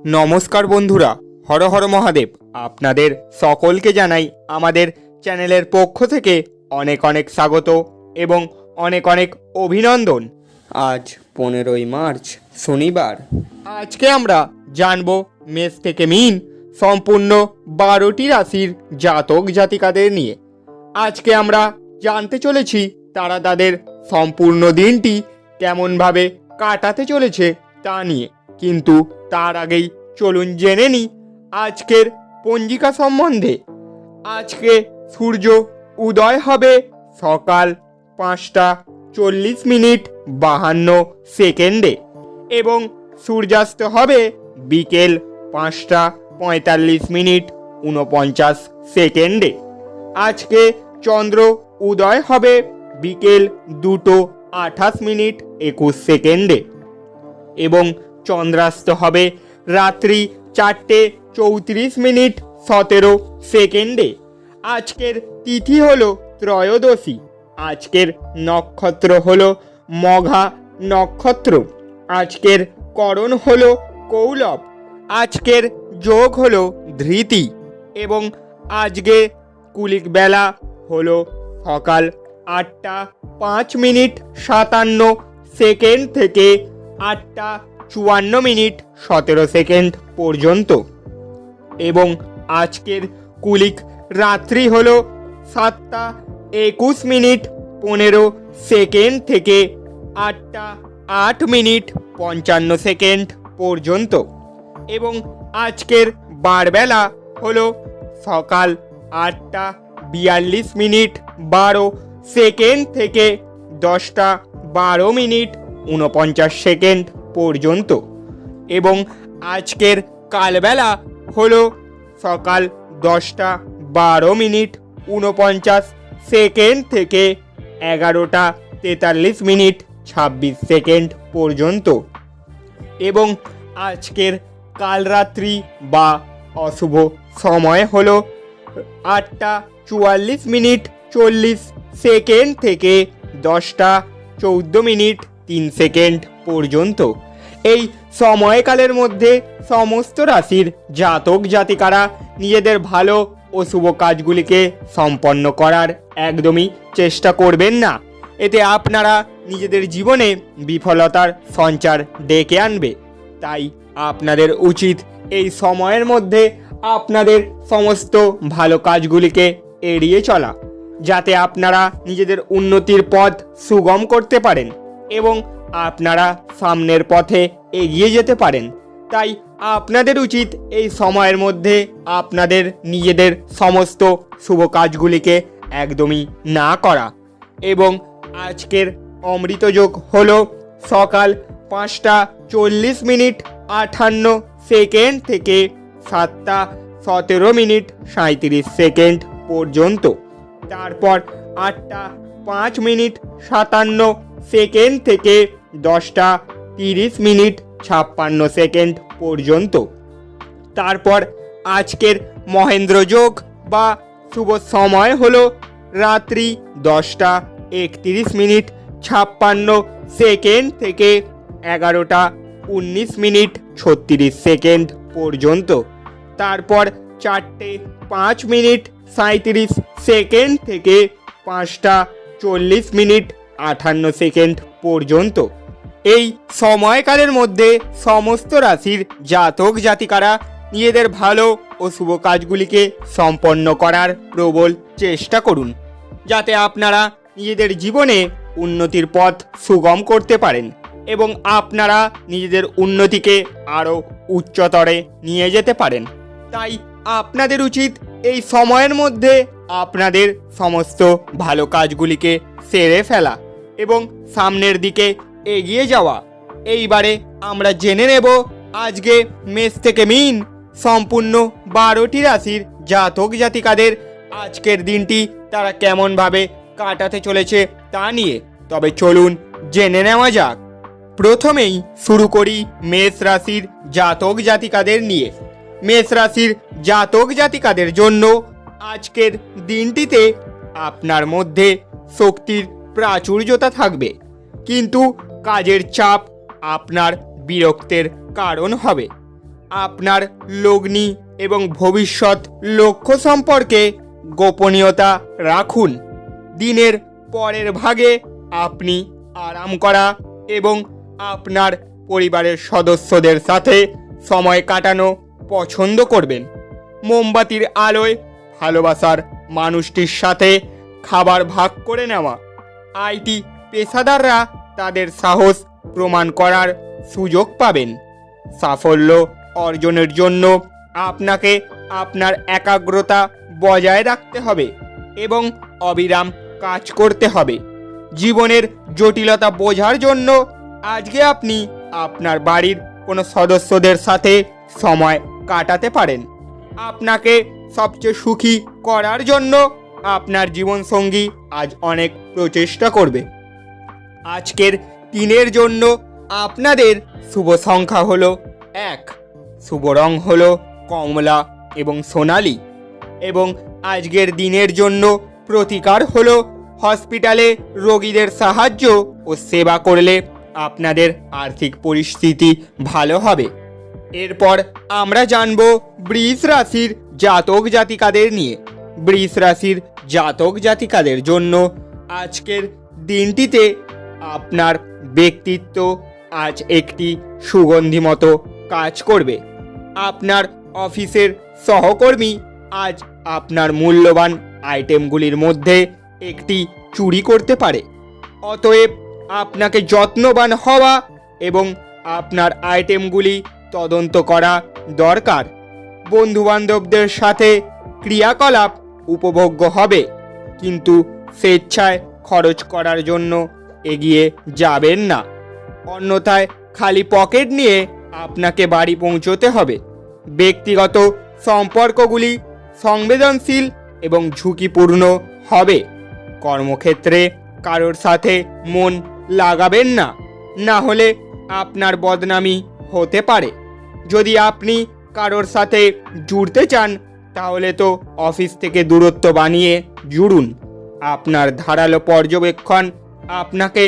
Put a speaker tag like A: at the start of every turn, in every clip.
A: নমস্কার বন্ধুরা, হর হর মহাদেব। আপনাদের সকলকে জানাই আমাদের চ্যানেলের পক্ষ থেকে অনেক অনেক স্বাগত এবং অনেক অনেক অভিনন্দন। আজ 15ই মার্চ শনিবার। আজকে আমরা জানব মেষ থেকে মীন সম্পূর্ণ 12টি রাশির জাতক জাতিকাদের নিয়ে। আজকে আমরা জানতে চলেছি তারা তাদের সম্পূর্ণ দিনটি কেমনভাবে কাটাতে চলেছে তা নিয়ে। কিন্তু তার আগেই চলুন জেনে নিই আজকের পঞ্জিকা সম্বন্ধে। আজকে সূর্য উদয় হবে সকাল 5:40:52 এবং সূর্যাস্ত হবে বিকেল 5:45:49। আজকে চন্দ্র উদয় হবে বিকেল 2:28:21 এবং চন্দ্রাস্ত হবে রাত্রি 4:34:17। আজকের তিথি হলো ত্রয়োদশী। আজকের নক্ষত্র হলো মঘা নক্ষত্র। আজকের করণ হলো কৌলব। আজকের যোগ হলো ধৃতি এবং আজকে কুলিক বেলা হলো সকাল 8:05:57 থেকে 8:54:17 পর্যন্ত এবং আজকের কুলিক রাত্রি হলো 7:21:15 থেকে 8:08:55 পর্যন্ত এবং আজকের বারবেলা হলো সকাল 8:42:12 থেকে 10:12:49 পর্যন্ত এবং আজকের কালবেলা হলো সকাল 10:12:49 থেকে 11:43:26 পর্যন্ত এবং আজকের কালরাত্রি বা অশুভ সময় হলো 8:44:40 থেকে 10:14:03 পর্যন্ত। এই সময়কালের মধ্যে সমস্ত রাশির জাতক জাতিকারা নিজেদের ভালো ও শুভ কাজগুলিকে সম্পন্ন করার একদমই চেষ্টা করবেন না। এতে আপনারা নিজেদের জীবনে বিফলতার সঞ্চার ডেকে আনবে। তাই আপনাদের উচিত এই সময়ের মধ্যে আপনাদের সমস্ত ভালো কাজগুলিকে এড়িয়ে চলা, যাতে আপনারা নিজেদের উন্নতির পথ সুগম করতে পারেন এবং আপনারা সামনের পথে এগিয়ে যেতে পারেন। তাই আপনাদের উচিত এই সময়ের মধ্যে আপনাদের নিজেদের সমস্ত শুভ কাজগুলিকে একদমই না করা। এবং আজকের অমৃতযোগ হলো সকাল 5:40:58 থেকে 7:17:37 পর্যন্ত। তারপর 8:05:57 থেকে 10:30:56 পর্যন্ত। তারপর আজকের মহেন্দ্রযোগ বা শুভ সময় হলো রাত্রি 10:31:56 থেকে 11:19:36 পর্যন্ত। তারপর 4:05:37 থেকে 5:40:58 পর্যন্ত। এই সময়কালের মধ্যে সমস্ত রাশির জাতক জাতিকারা নিজেদের ভালো ও শুভ কাজগুলিকে সম্পন্ন করার প্রবল চেষ্টা করুন, যাতে আপনারা নিজেদের জীবনে উন্নতির পথ সুগম করতে পারেন এবং আপনারা নিজেদের উন্নতিকে আরও উচ্চতরে নিয়ে যেতে পারেন। তাই আপনাদের উচিত এই সময়ের মধ্যে আপনাদের সমস্ত ভালো কাজগুলিকে সেরে ফেলা এবং সামনের দিকে এগিয়ে যাওয়া। এইবারে আমরা জেনে নেব আজকে মেষ থেকে মীন সম্পূর্ণ 12টি রাশির জাতক জাতিকাদের আজকের দিনটি তারা কেমনভাবে কাটাতে চলেছে তা নিয়ে। তবে চলুন জেনে নেওয়া যাক। প্রথমেই শুরু করি মেষ রাশির জাতক জাতিকাদের নিয়ে। মেষ রাশির জাতক জাতিকাদের জন্য আজকের দিনটিতে আপনার মধ্যে শক্তির প্রাচুর্যতা থাকবে, কিন্তু কাজের চাপ আপনার বিরক্তের কারণ হবে। আপনার লগ্নি এবং ভবিষ্যৎ লক্ষ্য সম্পর্কে গোপনীয়তা রাখুন। দিনের পরের ভাগে আপনি আরাম করা এবং আপনার পরিবারের সদস্যদের সাথে সময় কাটানো পছন্দ করবেন। মোমবাতির আলোয় ভালোবাসার মানুষটির সাথে খাবার ভাগ করে নেওয়া। আইটি পেশাদাররা তাদের সাহস প্রমাণ করার সুযোগ পাবেন। সাফল্য অর্জনের জন্য আপনাকে আপনার একাগ্রতা বজায় রাখতে হবে এবং অবিরাম কাজ করতে হবে। জীবনের জটিলতা বোঝার জন্য আজকে আপনি আপনার বাড়ির কোনো সদস্যদের সাথে সময় কাটাতে পারেন। আপনাকে সবচেয়ে সুখী করার জন্য আপনার জীবনসঙ্গী আজ অনেক প্রচেষ্টা করবে। আজকের দিনের জন্য আপনাদের শুভ সংখ্যা হলো 1, শুভ রং হলো কমলা এবং সোনালী, এবং আজকের দিনের জন্য প্রতিকার হলো হসপিটালে রোগীদের সাহায্য ও সেবা করলে আপনাদের আর্থিক পরিস্থিতি ভালো হবে। এরপর আমরা জানব বৃষ রাশির জাতক জাতিকাদের নিয়ে। বৃষ রাশির জাতক জাতিকাদের জন্য আজকের দিনটিতে আপনার ব্যক্তিত্ব আজ একটি সুগন্ধি মতো কাজ করবে। আপনার অফিসের সহকর্মী আজ আপনার মূল্যবান আইটেমগুলির মধ্যে একটি চুরি করতে পারে। অতএব আপনাকে যত্নবান হওয়া এবং আপনার আইটেমগুলি তদন্ত করা দরকার। বন্ধুবান্ধবদের সাথে ক্রিয়াকলাপ উপভোগ্য হবে, কিন্তু স্বেচ্ছায় খরচ করার জন্য এগিয়ে যাবেন না, অন্যথায় খালি পকেট নিয়ে আপনাকে বাড়ি পৌঁছতে হবে। ব্যক্তিগত সম্পর্কগুলি সংবেদনশীল এবং ঝুঁকিপূর্ণ হবে। কর্মক্ষেত্রে কারোর সাথে মন লাগাবেন না, না হলে আপনার বদনামি হতে পারে। যদি আপনি কারোর সাথে জুড়তে চান তাহলে তো অফিস থেকে দূরত্ব বানিয়ে জুড়ুন। আপনার ধারালো পর্যবেক্ষণ আপনাকে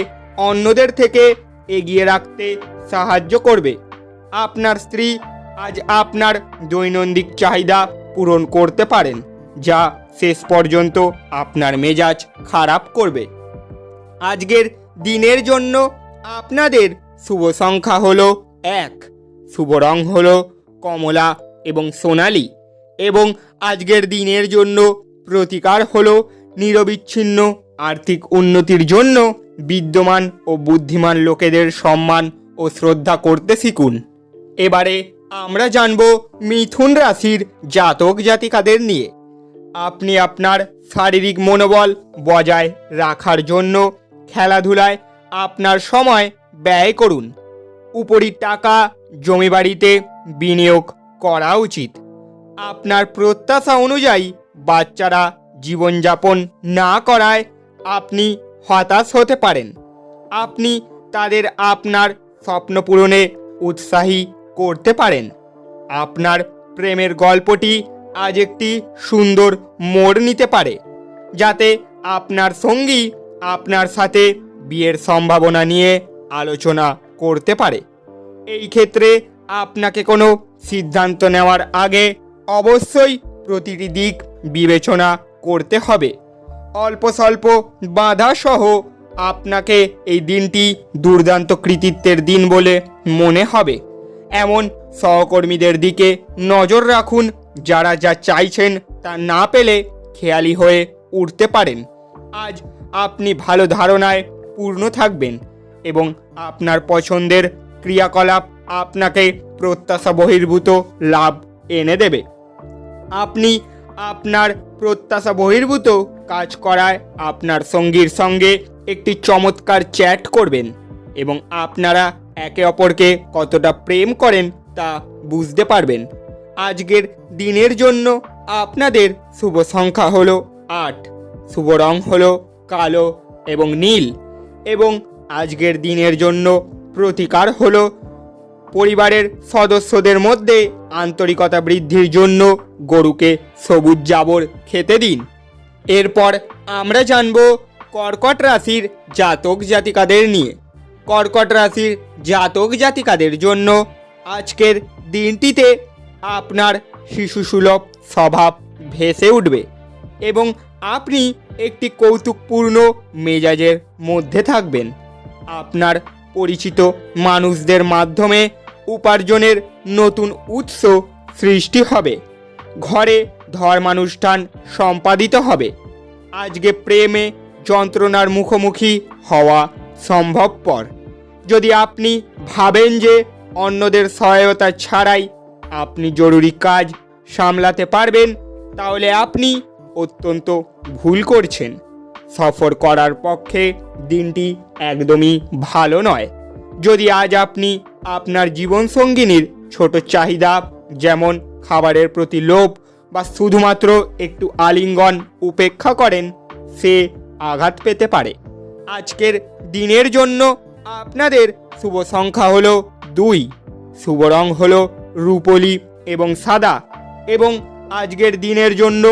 A: অন্যদের থেকে এগিয়ে রাখতে সাহায্য করবে। আপনার স্ত্রী আজ আপনার দৈনন্দিন চাহিদা পূরণ করতে পারেন, যা শেষ পর্যন্ত আপনার মেজাজ খারাপ করবে। আজকের দিনের জন্য আপনাদের শুভ সংখ্যা হলো 1, শুভ রং হলো কমলা এবং সোনালী, এবং আজকের দিনের জন্য প্রতিকার হলো নিরবিচ্ছিন্ন আর্থিক উন্নতির জন্য বিদ্যমান ও বুদ্ধিমান লোকেদের সম্মান ও শ্রদ্ধা করতে শিখুন। এবারে আমরা জানব মিথুন রাশির জাতক জাতিকাদের নিয়ে। আপনি আপনার শারীরিক মনোবল বজায় রাখার জন্য খেলাধুলায় আপনার সময় ব্যয় করুন। উপরি টাকা জমি বাড়িতে বিনিয়োগ করা উচিত। আপনার প্রত্যাশা অনুযায়ী বাচ্চারা জীবনযাপন না করায় আপনি হতাশ হতে পারেন। আপনি তাদের আপনার স্বপ্ন পূরণে উৎসাহী করতে পারেন। আপনার প্রেমের গল্পটি আজ একটি সুন্দর মোড় নিতে পারে, যাতে আপনার সঙ্গী আপনার সাথে বিয়ের সম্ভাবনা নিয়ে আলোচনা করতে পারে। এই ক্ষেত্রে আপনাকে কোনো সিদ্ধান্ত নেওয়ার আগে অবশ্যই প্রতিটি দিক বিবেচনা করতে হবে। অল্প স্বল্প বাধা সহ আপনাকে এই দিনটি দুর্দান্ত কৃতিত্বের দিন বলে মনে হবে। এমন সহকর্মীদের দিকে নজর রাখুন যারা যা চাইছেন তা না পেলে খেয়ালি হয়ে উঠতে পারেন। আজ আপনি ভালো ধারণায় পূর্ণ থাকবেন এবং আপনার পছন্দের ক্রিয়াকলাপ আপনাকে প্রত্যাশা বহির্ভূত লাভ এনে দেবে। আপনি আপনার প্রত্যাশা বহির্ভূত কাজ করায় আপনার সঙ্গীর সঙ্গে একটি চমৎকার চ্যাট করবেন এবং আপনারা একে অপরকে কতটা প্রেম করেন তা বুঝতে পারবেন। আজকের দিনের জন্য আপনাদের শুভ সংখ্যা হলো 8, শুভ রং হলো কালো এবং নীল, এবং আজকের দিনের জন্য প্রতিকার হলো পরিবারের সদস্যদের মধ্যে আন্তরিকতা বৃদ্ধির জন্য গরুকে সবুজ জাবর খেতে দিন। এরপর আমরা জানব কর্কট রাশির জাতক জাতিকাদের নিয়ে। কর্কট রাশির জাতক জাতিকাদের জন্য আজকের দিনটিতে আপনার শিশুসুলভ স্বভাব ভেসে উঠবে এবং আপনি একটি কৌতুকপূর্ণ মেজাজের মধ্যে থাকবেন। আপনার পরিচিত মানুষদের মাধ্যমে উপার্জনের নতুন উৎস সৃষ্টি হবে। ঘরে ধর্মানুষ্ঠান সম্পাদিত হবে। আজকে প্রেমে যন্ত্রণার মুখোমুখি হওয়া সম্ভবপর। যদি আপনি ভাবেন যে অন্যদের সহায়তা ছাড়াই আপনি জরুরি কাজ সামলাতে পারবেন, তাহলে আপনি অত্যন্ত ভুল করছেন। সফর করার পক্ষে দিনটি একদমই ভালো নয়। যদি আজ আপনি আপনার জীবনসঙ্গিনীর ছোট চাহিদা, যেমন খাবারের প্রতি লোভ বা শুধুমাত্র একটু আলিঙ্গন উপেক্ষা করেন, সে আঘাত পেতে পারে। আজকের দিনের জন্য আপনাদের শুভ সংখ্যা হলো 2, শুভ রং হলো রূপোলি এবং সাদা, এবং আজকের দিনের জন্য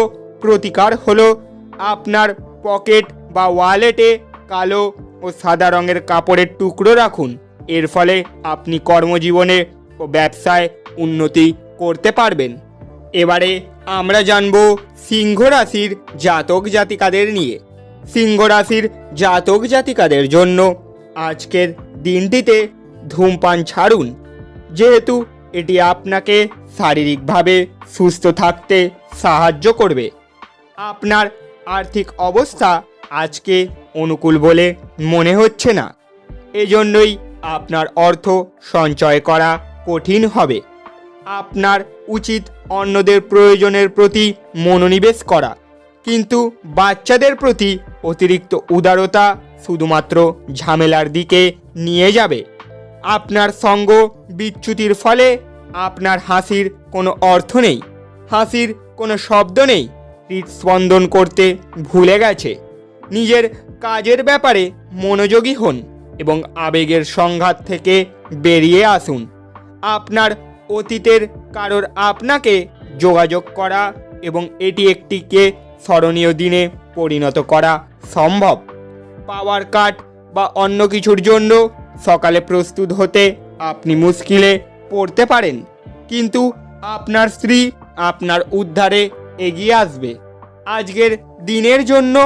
A: প্রতিকার হলো আপনার পকেট বা ওয়ালেটে কালো ও সাদা রঙের কাপড়ের টুকরো রাখুন। এর ফলে আপনি কর্মজীবনে ও ব্যবসায় উন্নতি করতে পারবেন। এবারে আমরা জানব সিংহ রাশির জাতক জাতিকাদের নিয়ে। সিংহ রাশির জাতক জাতিকাদের জন্য আজকের দিনটিতে ধূমপান ছাড়ুন, যেহেতু এটি আপনাকে শারীরিকভাবে সুস্থ থাকতে সাহায্য করবে। আপনার আর্থিক অবস্থা আজকে অনুকূল বলে মনে হচ্ছে না, এজন্যই আপনার অর্থ সঞ্চয় করা কঠিন হবে। আপনার উচিত অন্যদের প্রয়োজনের প্রতি মনোনিবেশ করা, কিন্তু বাচ্চাদের প্রতি অতিরিক্ত উদারতা শুধুমাত্র ঝামেলার দিকে নিয়ে যাবে। আপনার সঙ্গ বিচ্যুতির ফলে আপনার হাসির কোনো অর্থ নেই, হাসির কোনো শব্দ নেই, হৃদস্পন্দন করতে ভুলে গেছে। নিজের কাজের ব্যাপারে মনোযোগী হন এবং আবেগের সংঘাত থেকে বেরিয়ে আসুন। আপনার অতীতের কারোর আপনাকে যোগাযোগ করা এবং এটি একটিকে স্মরণীয় দিনে পরিণত করা সম্ভব। পাওয়ার কাট বা অন্য কিছুর জন্য সকালে প্রস্তুত হতে আপনি মুশকিলে পড়তে পারেন, কিন্তু আপনার স্ত্রী আপনার উদ্ধারে এগিয়ে আসবে। আজকের দিনের জন্য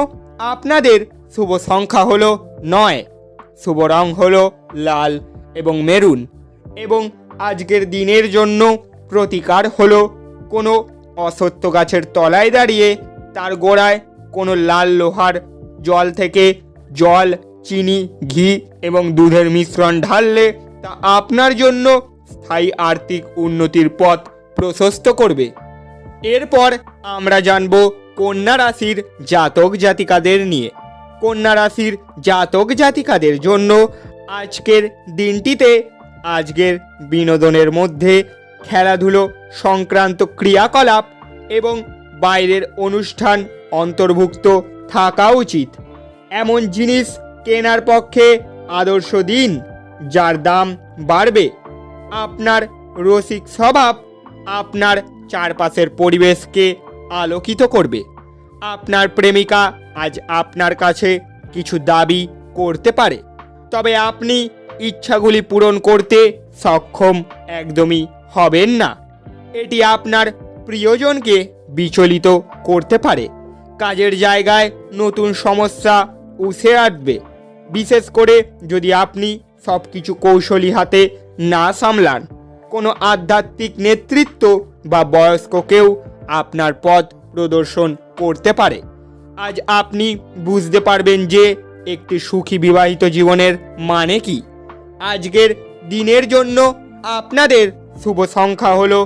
A: আপনাদের শুভ সংখ্যা হলো 9, শুভ রং হলো লাল এবং মেরুন, এবং আজকের দিনের জন্য প্রতিকার হলো কোনো অশ্বত্থ গাছের তলায় দাঁড়িয়ে তার গোড়ায় কোনো লাল লোহার জল থেকে জল, চিনি, ঘি এবং দুধের মিশ্রণ ঢাললে তা আপনার জন্য স্থায়ী আর্থিক উন্নতির পথ প্রশস্ত করবে। এরপর আমরা জানব কন্যা রাশির জাতক জাতিকাদের নিয়ে। কন্যা রাশির জাতক জাতিকাদের জন্য আজকের দিনটিতে আজকের বিনোদনের মধ্যে খেলাধুলো সংক্রান্ত ক্রিয়াকলাপ এবং বাইরের অনুষ্ঠান অন্তর্ভুক্ত থাকা উচিত। এমন জিনিস কেনার পক্ষে আদর্শ দিন যার দাম বাড়বে। আপনার রসিক স্বভাব আপনার চারপাশের পরিবেশকে আলোকিত করবে। আপনার প্রেমিকা আজ আপনার কাছে কিছু দাবি করতে পারে, তবে আপনি ইচ্ছাগুলি পূরণ করতে সক্ষম একদমই হবেন না। এটি আপনার প্রিয়জনকে বিচলিত করতে পারে। কাজের জায়গায় নতুন সমস্যা উঠে আসবে, বিশেষ করে যদি আপনি সব কিছু কৌশলী হাতে না সামলান। কোনো আধ্যাত্মিক নেতৃত্ব বা বয়স্ক কেউ আপনার পথ প্রদর্শন করতে পারে। আজ আপনি বুঝতে পারবেন যে একটি সুখী বিবাহিত জীবনের মানে কি। আজকের দিনের জন্য আপনাদের শুভ সংখ্যা হলো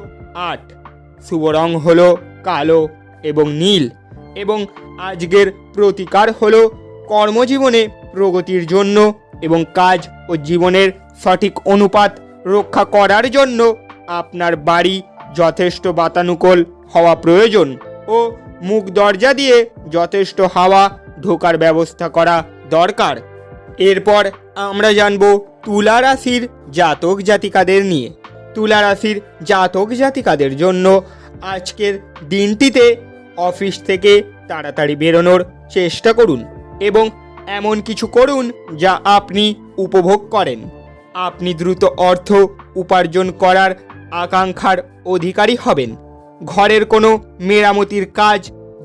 A: 8, শুভ রং হলো কালো এবং নীল, এবং আজকের প্রতিকার হলো কর্মজীবনে প্রগতির জন্য এবং কাজ ও জীবনের সঠিক অনুপাত রক্ষা করার জন্য আপনার বাড়ি যথেষ্ট বাতানুকূল হওয়া প্রয়োজন ও মুখ দরজা দিয়ে যথেষ্ট হাওয়া ঢোকার ব্যবস্থা করা দরকার। এরপর আমরা জানব তুলা রাশির জাতক জাতিকাদের নিয়ে। তুলা রাশির জাতক জাতিকাদের জন্য আজকের দিনটিতে অফিস থেকে তাড়াতাড়ি বেরোনোর চেষ্টা করুন এবং এমন কিছু করুন যা আপনি উপভোগ করেন। আপনি দ্রুত অর্থ উপার্জন করার আকাঙ্ক্ষার অধিকারী হবেন। ঘরের কোনো মেরামতির কাজ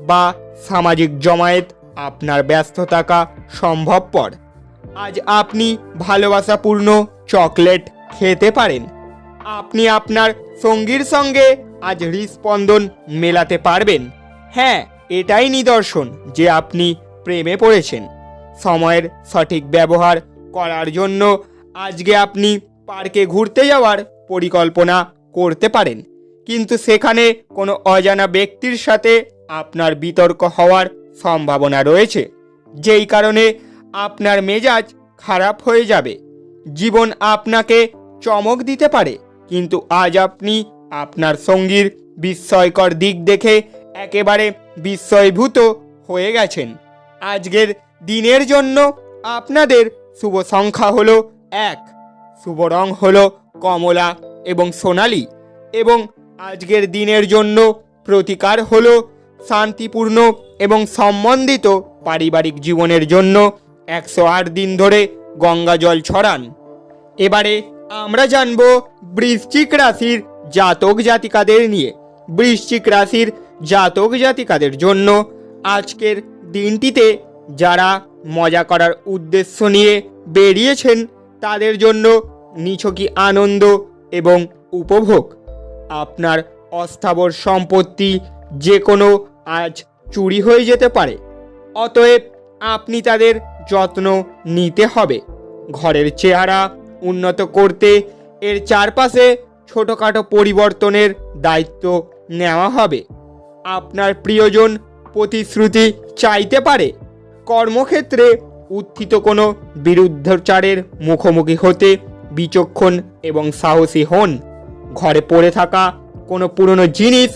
A: বা সামাজিক জমায়েত আপনার ব্যস্ত থাকা সম্ভবপর। আজ আপনি ভালোবাসাপূর্ণ চকলেট খেতে পারেন। আপনি আপনার সঙ্গীর সঙ্গে আজ হৃদস্পন্দন মেলাতে পারবেন। হ্যাঁ, এটাই নিদর্শন যে আপনি প্রেমে পড়েছেন। সময়ের সঠিক ব্যবহার করার জন্য আজকে আপনি পার্কে ঘুরতে যাওয়ার পরিকল্পনা করতে পারেন, কিন্তু সেখানে কোনো অজানা ব্যক্তির সাথে আপনার বিতর্ক হওয়ার সম্ভাবনা রয়েছে, যেই কারণে আপনার মেজাজ খারাপ হয়ে যাবে। জীবন আপনাকে চমক দিতে পারে, কিন্তু আজ আপনি আপনার সঙ্গীর বিস্ময়কর দিক দেখে একেবারে বিস্ময়ভূত হয়ে গেছেন। আজকের দিনের জন্য আপনাদের শুভ সংখ্যা হলো 1, শুভ রং হলো কমলা এবং সোনালী, এবং আজকের দিনের জন্য প্রতিকার হলো শান্তিপূর্ণ এবং সম্বন্ধিত পারিবারিক জীবনের জন্য 108 দিন ধরে গঙ্গা জল ছড়ান। এবারে আমরা জানব বৃশ্চিক রাশির জাতক জাতিকাদের নিয়ে। বৃশ্চিক রাশির জাতক জাতিকাদের জন্য আজকের দিনটিতে যারা মজা করার উদ্দেশ্য নিয়ে বেরিয়েছেন তাদের জন্য নিছকই আনন্দ এবং উপভোগ। আপনার অস্থাবর সম্পত্তি যে কোনো আজ চুরি হয়ে যেতে পারে, অতএব আপনি তাদের যত্ন নিতে হবে। ঘরের চেহারা উন্নত করতে এর চারপাশে ছোটোখাটো পরিবর্তনের দায়িত্ব নেওয়া হবে। আপনার প্রিয়জন প্রতিশ্রুতি চাইতে পারে। কর্মক্ষেত্রে উত্থিত কোনো বিরুদ্ধাচারের মুখোমুখি হতে বিচক্ষণ এবং সাহসী হন। ঘরে পড়ে থাকা কোনো পুরনো জিনিস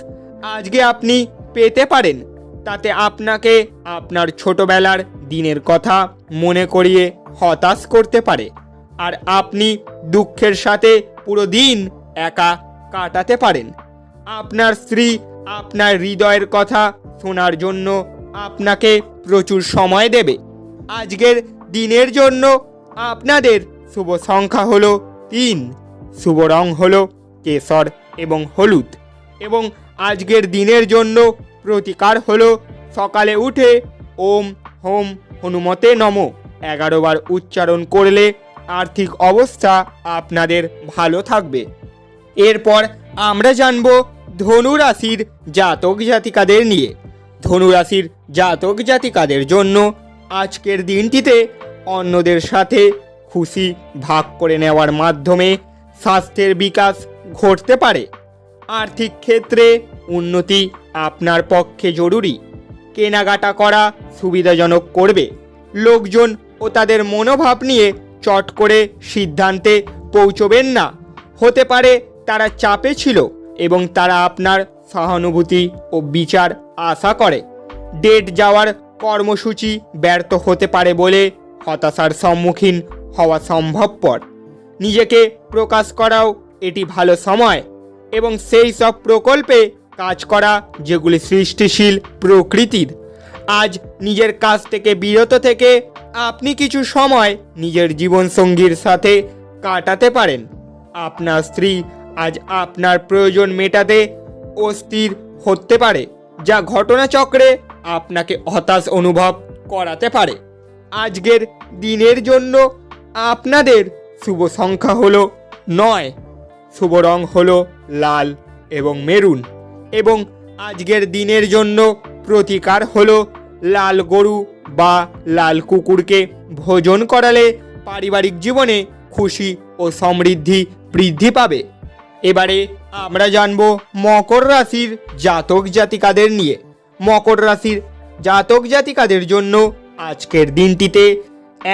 A: আজকে আপনি পেতে পারেন, তাতে আপনাকে আপনার ছোটবেলার দিনের কথা মনে করিয়ে হতাশ করতে পারে, আর আপনি দুঃখের সাথে পুরো দিন একা কাটাতে পারেন। আপনার স্ত্রী আপনার হৃদয়ের কথা শোনার জন্য আপনাকে প্রচুর সময় দেবে। আজকের দিনের জন্য আপনাদের শুভ সংখ্যা হলো 3, শুভ রং হলো কেশর এবং হলুদ, এবং আজকের দিনের জন্য প্রতিকার হলো সকালে উঠে ওম হোম হনুমতে নমঃ 11 বার উচ্চারণ করলে আর্থিক অবস্থা আপনাদের ভালো থাকবে। এরপর আমরা জানব ধনু রাশির জাতক জাতিকাদের নিয়ে। ধনু রাশির জাতক জাতিকাদের জন্য আজকের দিনটিতে অন্যদের সাথে খুশি ভাগ করে নেওয়ার মাধ্যমে স্বাস্থ্যের বিকাশ ঘটতে পারে। আর্থিক ক্ষেত্রে উন্নতি আপনার পক্ষে জরুরি। কেনাকাটা করা সুবিধাজনক করবে। লোকজন ও তাদের মনোভাব নিয়ে চট করে সিদ্ধান্তে পৌঁছবেন না। হতে পারে তারা চাপে ছিল এবং তারা আপনার সহানুভূতি ও বিচার আশা করে। ডেট যাওয়ার কর্মসূচি ব্যর্থ হতে পারে বলে হতাশার সম্মুখীন হওয়া সম্ভবপর। নিজেকে প্রকাশ করাও এটি ভালো সময়, এবং সেই সব প্রকল্পে কাজ করা যেগুলি সৃষ্টিশীল প্রকৃতির। আজ নিজের কাজ থেকে বিরত থেকে আপনি কিছু সময় নিজের জীবনসঙ্গীর সাথে কাটাতে পারেন। আপনার স্ত্রী আজ আপনার প্রয়োজন মেটাতে অস্থির হতে পারে, যা ঘটনাচক্রে আপনাকে হতাশ অনুভব করাতে পারে। আজকের দিনের জন্য আপনাদের শুভ সংখ্যা হলো 9, শুভ রং হলো লাল এবং মেরুন, এবং আজকের দিনের জন্য প্রতিকার হলো লাল গরু বা লাল কুকুরকে ভোজন করালে পারিবারিক জীবনে খুশি ও সমৃদ্ধি বৃদ্ধি পাবে। এবারে আমরা জানব মকর রাশির জাতক জাতিকাদের নিয়ে। মকর রাশির জাতক জাতিকাদের জন্য আজকের দিনটিতে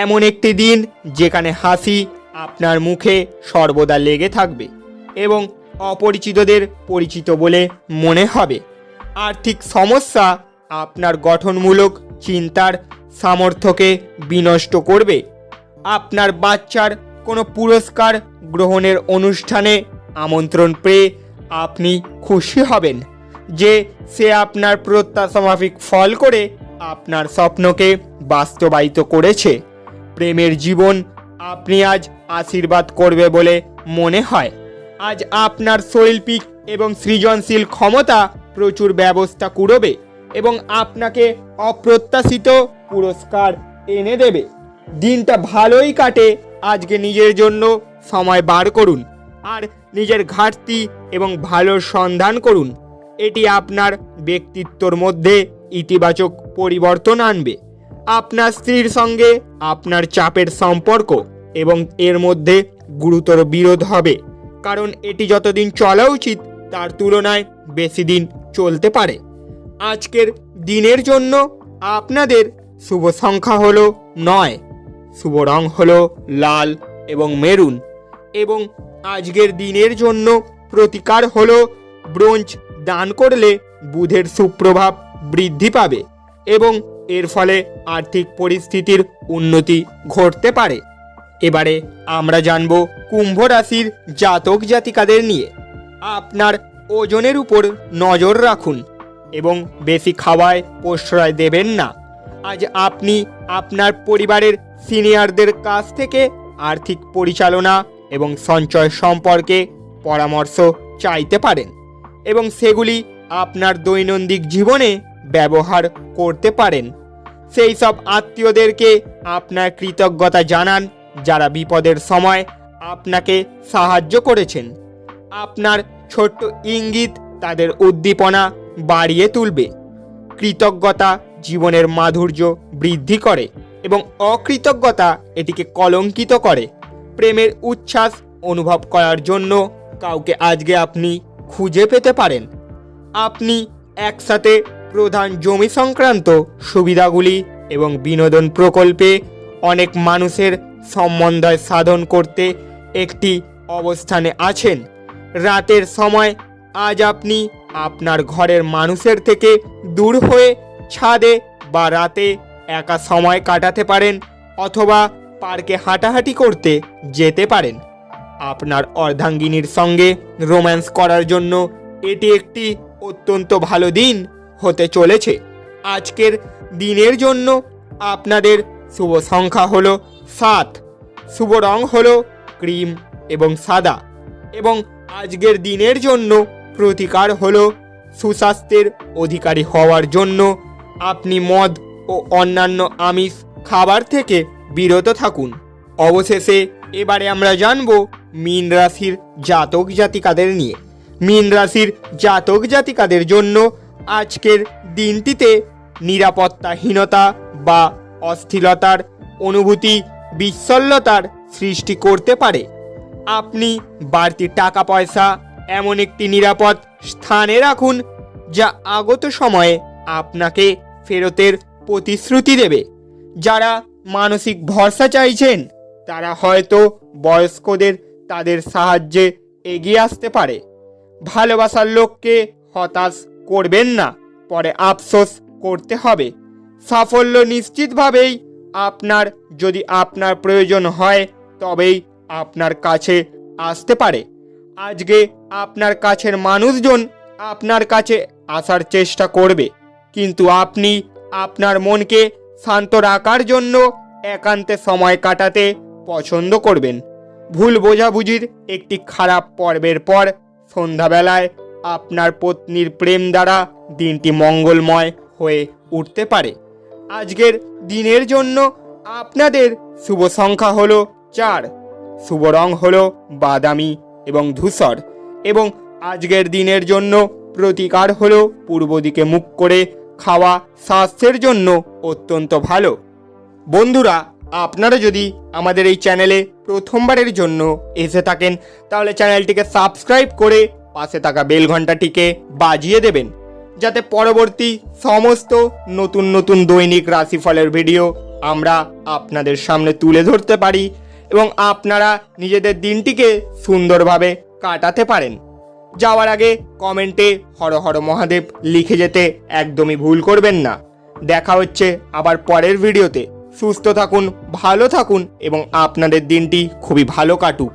A: এমন একটি দিন যেখানে হাসি আপনার মুখে সর্বদা লেগে থাকবে এবং অপরিচিতদের পরিচিত বলে মনে হবে। আর্থিক সমস্যা আপনার গঠনমূলক চিন্তার সামর্থ্যকে বিনষ্ট করবে। আপনার বাচ্চার কোনো পুরস্কার গ্রহণের অনুষ্ঠানে আমন্ত্রণ পেয়ে আপনি খুশি হবেন যে সে আপনার প্রত্যাশা মাফিক ফল করে আপনার স্বপ্নকে বাস্তবায়িত করেছে। প্রেমের জীবন আপনি আজ আশীর্বাদ করবে বলে মনে হয়। আজ আপনার শৈল্পিক এবং সৃজনশীল ক্ষমতা প্রচুর ব্যবস্থা কুড়োবে এবং আপনাকে অপ্রত্যাশিত পুরস্কার এনে দেবে। দিনটা ভালোই কাটে। আজকে নিজের জন্য সময় বার করুন আর নিজের ঘাটতি এবং ভালোর সন্ধান করুন। এটি আপনার ব্যক্তিত্বর মধ্যে ইতিবাচক পরিবর্তন আনবে। আপনার স্ত্রীর সঙ্গে আপনার চাপের সম্পর্ক এবং এর মধ্যে গুরুতর বিরোধ হবে, কারণ এটি যতদিন চলা উচিত তার তুলনায় বেশি দিন চলতে পারে। আজকের দিনের জন্য আপনাদের শুভ সংখ্যা হলো 9, শুভ রং হলো লাল এবং মেরুন, এবং আজকের দিনের জন্য প্রতিকার হলো ব্রোঞ্জ দান করলে বুধের সুপ্রভাব বৃদ্ধি পাবে এবং এর ফলে আর্থিক পরিস্থিতির উন্নতি ঘটতে পারে। এবারে আমরা জানব কুম্ভ রাশির জাতক জাতিকাদের নিয়ে। আপনার ওজনের উপর নজর রাখুন এবং বেশি খাওয়ায় প্রশ্রয় দেবেন না। আজ আপনি আপনার পরিবারের সিনিয়রদের কাছ থেকে আর্থিক পরিচালনা এবং সঞ্চয় সম্পর্কে পরামর্শ চাইতে পারেন এবং সেগুলি আপনার দৈনন্দিন জীবনে ব্যবহার করতে পারেন। সেই সব আত্মীয়দেরকে আপনার কৃতজ্ঞতা জানান যারা বিপদের সময় আপনাকে সাহায্য করেছেন। আপনার ছোট্ট ইঙ্গিত তাদের উদ্দীপনা বাড়িয়ে তুলবে। কৃতজ্ঞতা জীবনের মাধুর্য বৃদ্ধি করে এবং অকৃতজ্ঞতা এটিকে কলঙ্কিত করে। প্রেমের উচ্ছ্বাস অনুভব করার জন্য কাউকে আজকে আপনি খুঁজে পেতে পারেন। আপনি একসাথে প্রধান জমি সংক্রান্ত সুবিধাগুলি এবং বিনোদন প্রকল্পে অনেক মানুষের সমন্বয় সাধন করতে একটি অবস্থানে আছেন। রাতের সময় আজ আপনি আপনার ঘরের মানুষের থেকে দূর হয়ে ছাদে বা রাতে একা সময় কাটাতে পারেন অথবা পার্কে হাঁটাহাঁটি করতে যেতে পারেন। আপনার অর্ধাঙ্গিনীর সঙ্গে রোম্যান্স করার জন্য এটি একটি অত্যন্ত ভালো দিন হতে চলেছে। আজকের দিনের জন্য আপনাদের শুভ সংখ্যা হলো 7, শুভ রং হলো ক্রিম এবং সাদা, এবং আজকের দিনের জন্য প্রতিকার হলো সুস্বাস্থ্যের অধিকারী হওয়ার জন্য আপনি মদ ও অন্যান্য আমিষ খাবার থেকে বিরত থাকুন। অবশেষে এবারে আমরা জানব মীন রাশির জাতক জাতিকাদের নিয়ে। মীন রাশির জাতক জাতিকাদের জন্য আজকের দিনটিতে নিরাপত্তাহীনতা বা অস্থিরতার অনুভূতি বিচ্ছল্যতার সৃষ্টি করতে পারে। আপনি বাড়তি টাকা পয়সা এমন একটি নিরাপদ স্থানে রাখুন যা আগত সময়ে আপনাকে ফেরতের প্রতিশ্রুতি দেবে। যারা মানসিক ভরসা চাইছেন তারা হয়তো বয়স্কদের তাদের সাহায্যে এগিয়ে আসতে পারে। ভালোবাসার লোককে হতাশ করবেন না, পরে আফসোস করতে হবে। সাফল্য নিশ্চিতভাবেই আপনার, যদি আপনার প্রয়োজন হয় তবেই আপনার কাছে আসতে পারে। আজকে আপনার কাছের মানুষজন আপনার কাছে আসার চেষ্টা করবে, কিন্তু আপনি আপনার মনকে শান্ত রাখার জন্য একান্তে সময় কাটাতে পছন্দ করবেন। ভুল বোঝাবুঝির একটি খারাপ পর্বের পর সন্ধ্যাবেলায় আপনার পত্নীর প্রেম দ্বারা দিনটি মঙ্গলময় হয়ে উঠতে পারে। আজকের দিনের জন্য আপনাদের শুভ সংখ্যা হলো 4, শুভ রং হলো বাদামি এবং ধূসর, এবং আজকের দিনের জন্য প্রতিকার হলো পূর্ব দিকে মুখ করে খাওয়া স্বাস্থ্যের জন্য অত্যন্ত ভালো। বন্ধুরা, আপনারা যদি আমাদের এই চ্যানেলে প্রথমবারের জন্য এসে থাকেন তাহলে চ্যানেলটিকে সাবস্ক্রাইব করে পাশে থাকা বেল ঘন্টাটিকে বাজিয়ে দেবেন, যাতে পরবর্তী সমস্ত নতুন নতুন দৈনিক রাশিফলের ভিডিও আমরা আপনাদের সামনে তুলে ধরতে পারি এবং আপনারা নিজেদের দিনটিকে সুন্দরভাবে কাটাতে পারেন। যাওয়ার আগে কমেন্টে হর হর মহাদেব লিখে যেতে একদমই ভুল করবেন না। দেখা হচ্ছে আবার পরের ভিডিওতে। সুস্থ থাকুন, ভালো থাকুন এবং আপনাদের দিনটি খুবই ভালো কাটুক।